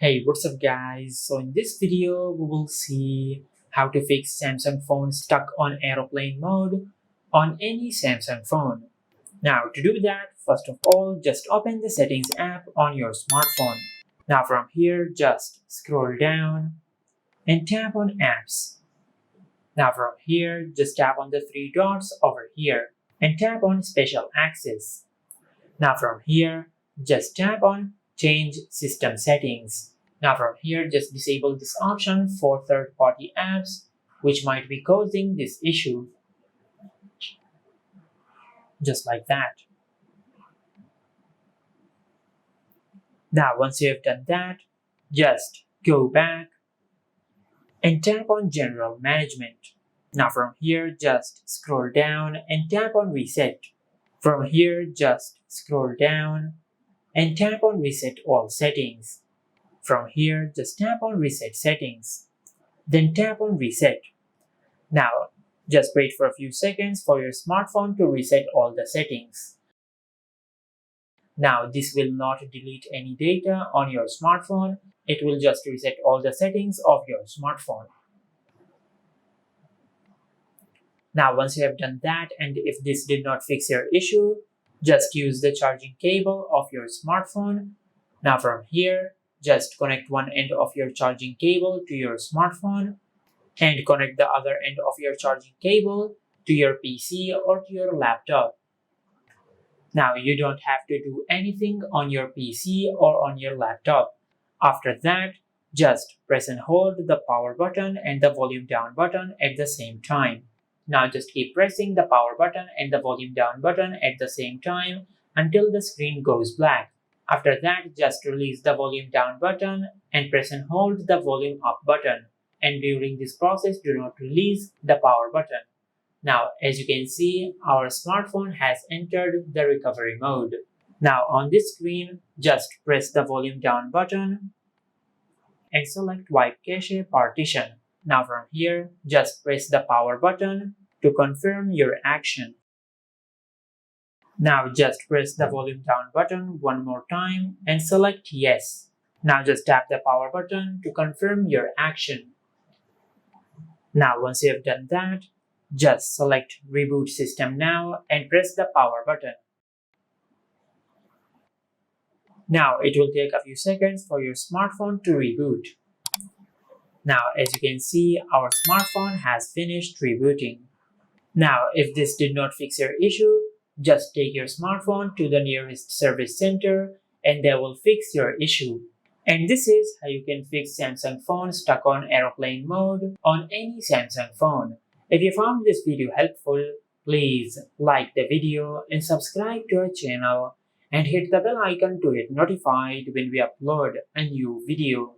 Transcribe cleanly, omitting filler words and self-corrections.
Hey, what's up guys? So in this video, we will see how to fix Samsung phone stuck on aeroplane mode on any Samsung phone. Now to do that, first of all, just open the settings app on your smartphone. Now from here, just scroll down and tap on apps. Now from here, just tap on the three dots over here and tap on special access. Now from here, just tap on change system settings. Now from here, just disable this option for third-party apps which might be causing this issue. Just like that. Now once you have done that, just go back and tap on General Management. Now from here, just scroll down and tap on Reset. From here, just scroll down and tap on Reset All Settings. From here, just tap on Reset Settings. Then tap on Reset. Now, just wait for a few seconds for your smartphone to reset all the settings. Now, this will not delete any data on your smartphone. It will just reset all the settings of your smartphone. Now, once you have done that, and if this did not fix your issue, just use the charging cable of your smartphone. Now from here, just connect one end of your charging cable to your smartphone and connect the other end of your charging cable to your PC or to your laptop. Now you don't have to do anything on your PC or on your laptop. After that, just press and hold the power button and the volume down button at the same time. Now just keep pressing the power button and the volume down button at the same time until the screen goes black. After that, just release the volume down button and press and hold the volume up button. And during this process, do not release the power button. Now, as you can see, our smartphone has entered the recovery mode. Now on this screen, just press the volume down button and select Wipe Cache Partition. Now from here, just press the power button to confirm your action. Now just press the volume down button one more time and select Yes. Now just tap the power button to confirm your action. Now once you have done that, just select Reboot System Now and press the power button. Now it will take a few seconds for your smartphone to reboot. Now as you can see, our smartphone has finished rebooting. Now if this did not fix your issue, just take your smartphone to the nearest service center and they will fix your issue. And this is how you can fix Samsung phone stuck on aeroplane mode on any Samsung phone. If you found this video helpful, please like the video and subscribe to our channel and hit the bell icon to get notified when we upload a new video.